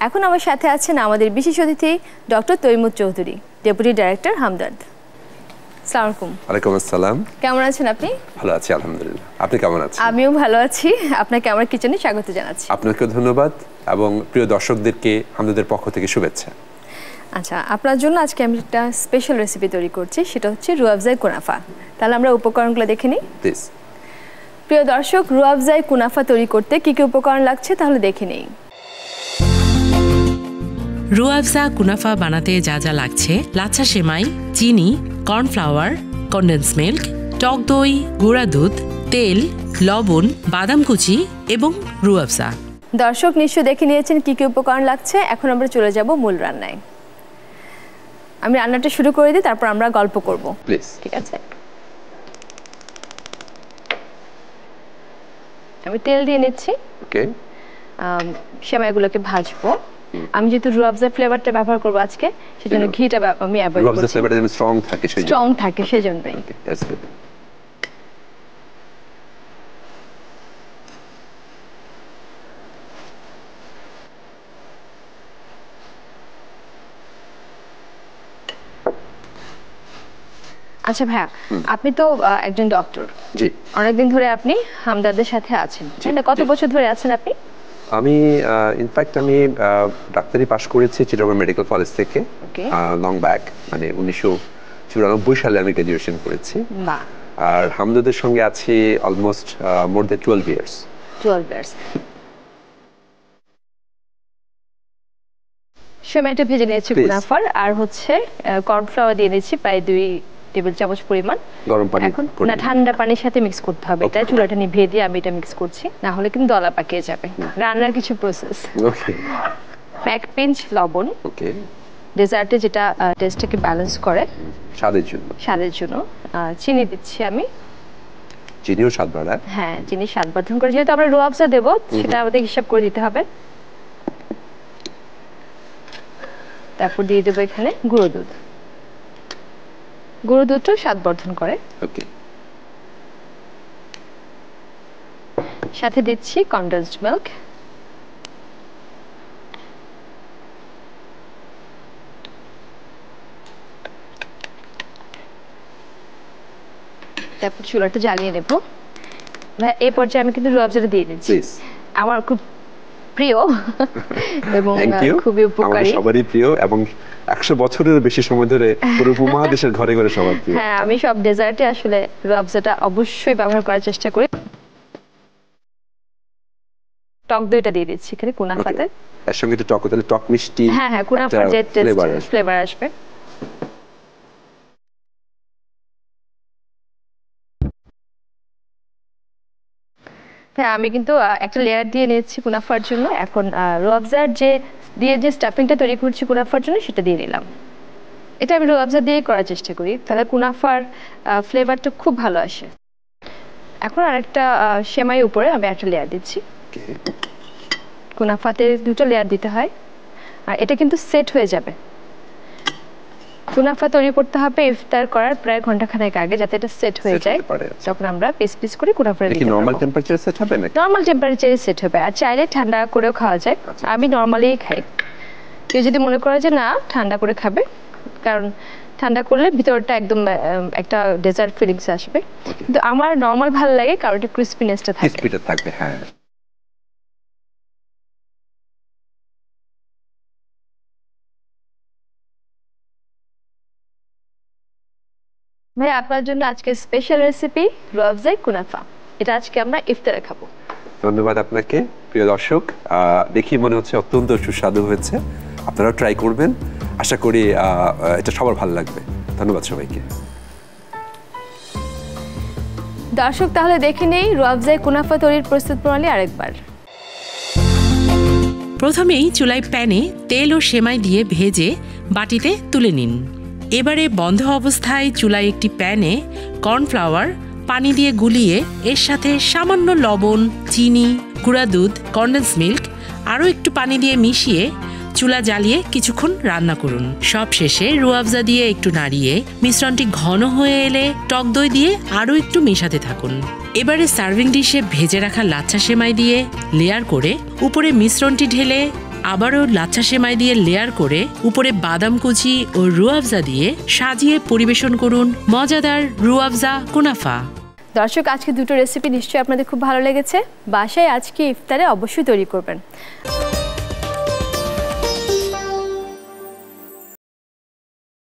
এখন আমার সাথে আছেন আমাদের বিশেষ অতিথি doctor Taimur Chowdhury, deputy director Hamdard. আসসালামু আলাইকুম। ওয়ালাইকুম আসসালাম। কেমন আছেন আপনি? ভালো আছি আলহামদুলিল্লাহ। আপনি কেমন আছেন? আমিও ভালো আছি। আপনাকে আমার কিচেনে স্বাগত জানাচ্ছি। আপনাকে ধন্যবাদ এবং প্রিয় দর্শকদেরকে আমাদের পক্ষ থেকে শুভেচ্ছা। আচ্ছা, আপনার জন্য আজকে আমি একটা স্পেশাল রেসিপি তৈরি করছি, সেটা হচ্ছে রুহ আফজাই কুনাফা। তাহলে আমরা উপকরণগুলো দেখে নিই। প্লিজ। প্রিয় দর্শক, রুহ আফজাই কুনাফা তৈরি করতে কি কি উপকরণ লাগছে তাহলে দেখে নিই। রুহ আফজা কুনাফা বানাতে যা যা লাগছে: লাচ্ছা সেমাই, চিনি, কর্নফ্লাওয়ার, কনডেন্স মিল্ক, টক দই, গুঁড়া দুধ, তেল, লবণ, বাদাম কুচি এবং রুহ আফজা। দর্শক নিশ্চয়ই দেখে নিয়েছেন কি কি উপকরণ লাগছে। এখন আমরা চলে যাব মূল রান্নায়। আমি রান্নাটা শুরু করে দিই, তারপর আমরা গল্প করব। প্লিজ। ঠিক আছে। আমি তেল দিয়ে নিচ্ছি। ওকে। সেমাইগুলোকে ভাজবো। আমি যেহেতু রুহ আফজা ফ্লেভারটা ব্যবহার করব আজকে, সেজন্য ঘিটা আমি অ্যাভয়েড করছি। রুহ আফজা ফ্লেভারটা যেন স্ট্রং থাকে সেজন্য। স্ট্রং থাকে সেজন্যই। ওকে, দ্যাটস গুড। আচ্ছা ভাইয়া, আপনি তো একজন ডক্টর। জি। অনেকদিন ধরে আপনি হামদর্দের সাথে আছেন, তাই না? কত বছর ধরে আছেন আপনি? আমি ইনফ্যাক্ট আমি ডাক্তারি পাশ করেছি চিটাগং মেডিকেল কলেজ থেকে, লং ব্যাক, মানে 1994 সালে আমি গ্র্যাজুয়েশন করেছি। বাহ। আর হামদর্দের সঙ্গে আছি almost more than 12 years. 12 years. সেমাইটা ভেজে নিয়েছি কুনাফার, আর হচ্ছে কর্নফ্লাওয়ার দিয়ে নিয়েছি প্রায় 2 টেবিল চামচ পরিমাণ। গরম পানি এখন না, ঠান্ডা পানির সাথে মিক্স করতে হবে। এটা চুলাটা নিভিয়ে দিয়ে আমি এটা মিক্স করছি, না হলে কিন্তু দলা পাকিয়ে যাবে। রান্নার কিছু প্রসেস। ওকে। এক পিঞ্চ লবণ। ওকে। ডেজার্টে যেটা টেস্টটাকে ব্যালেন্স করে, স্বাদের জন্য। স্বাদের জন্য চিনি দিচ্ছি আমি। চিনিও স্বাদ বাড়ায়। হ্যাঁ, চিনি স্বাদ বর্ধন করে। যেহেতু আমরা রুহ আফজা দেব, সেটা আমাদের হিসাব করে দিতে হবে। তারপর দিয়ে দেবো এখানে গুঁড়ো দুধ। গুঁড়ো দুধটাও স্বাদ বর্ধন করে। ওকে। সাথে দিচ্ছি কনডেন্সড মিল্ক। তারপর চুলাটা জ্বালিয়ে নেব। এই পর্যায়ে আমি কিন্তু রুহ আফজাটা দিয়ে দিচ্ছি। আমার খুব প্রিয় এবং খুবই উপকারী। সবারই প্রিয় এবং 100 বছরের বেশি সময় ধরে পুরো উপমহাদেশের ঘরে ঘরে সবার প্রিয়। হ্যাঁ, আমি সব ডেজার্টে আসলে রুহ আফজাটা অবশ্যই ব্যবহার করার চেষ্টা করি। টক দইটা দিয়ে দিচ্ছি এখানে কুনাফাতে। এর সঙ্গে একটু টক, তাহলে টক মিষ্টি। হ্যাঁ হ্যাঁ, কুনাফার যে ফ্লেভার আসবে। হ্যাঁ, আমি কিন্তু একটা লেয়ার দিয়ে নিয়েছি কুনাফার জন্য। এখন রুহ আফজার যে স্টাফিংটা তৈরি করছি কুনাফার জন্য, সেটা দিয়ে নিলাম। এটা আমি রুহ আফজা দিয়ে করার চেষ্টা করি, তাহলে কুনাফার ফ্লেভারটা খুব ভালো আসে। এখন আরেকটা সেমাই উপরে আমি একটা লেয়ার দিচ্ছি। কুনাফাতে 2টা লেয়ার দিতে হয়, আর এটা কিন্তু সেট হয়ে যাবে। কুনাফা তৈরি করতে হবে ইফতার করার প্রায় ঘন্টাখানেক আগে, যাতে এটা সেট হয়ে যায়। তখন আমরা পিস পিস করে কুনাফা দিতে পারবো। নরমাল টেম্পারেচারে সেট হবে নাকি? নরমাল টেম্পারেচারে সেট হবে, আর চাইলে ঠান্ডা করেও খাওয়া যায়। আমি নরমালিই খাই। কেউ যদি মনে করে যে না ঠান্ডা করে খাবে, কারণ ঠান্ডা করলে ভিতরটা একদম একটা ডেজার্ট ফিলিংস আসবে, কিন্তু আমার নরমাল ভালো লাগে কারণ এটা ক্রিসপিনেসটা থাকে। ক্রিসপিটা থাকবে। হ্যাঁ। ভাই, আপনার জন্য আজকে স্পেশাল রেসিপি রুহ আফজাই কুনাফা। এটা আজকে আমরা ইফতারে খাবো। ধন্যবাদ আপনাকে। প্রিয় দর্শক, দেখি মনে হচ্ছে অত্যন্ত সুস্বাদু হয়েছে। আপনারাও ট্রাই করবেন, আশা করি এটা সবার ভালো লাগবে। ধন্যবাদ সবাইকে। দর্শক, তাহলে দেখে নেই রুহ আফজাই কুনাফা তৈরির প্রস্তুত প্রণালী আরেকবার। প্রথমেই চুলায় প্যানে তেল ও সেমাই দিয়ে ভেজে বাটিতে তুলে নিন। এবারে বন্ধ অবস্থায় চুলায় একটি প্যানে কর্নফ্লাওয়ার পানি দিয়ে গুলিয়ে এর সাথে সামান্য লবণ, চিনি, গুঁড়া দুধ, কনডেন্স মিল্ক আরও একটু পানি দিয়ে মিশিয়ে চুলা জ্বালিয়ে কিছুক্ষণ রান্না করুন। সব শেষে রুহ আফজা দিয়ে একটু নাড়িয়ে মিশ্রণটি ঘন হয়ে এলে টক দই দিয়ে আরও একটু মেশাতে থাকুন। এবারে সার্ভিং ডিশে ভেজে রাখা লাচ্ছা সেমাই দিয়ে লেয়ার করে উপরে মিশ্রণটি ঢেলে আবারও লাচ্ছা সেমাই দিয়ে লেয়ার করে উপরে বাদাম কুচি ও রুহ আফজা দিয়ে সাজিয়ে পরিবেশন করুন মজাদার রুহ আফজা কুনাফা। দর্শক, আজকে দুটো রেসিপি নিশ্চয়ই আপনাদের খুব ভালো লেগেছে। বাসায় আজকে ইফতারে অবশ্যই তৈরি করবেন।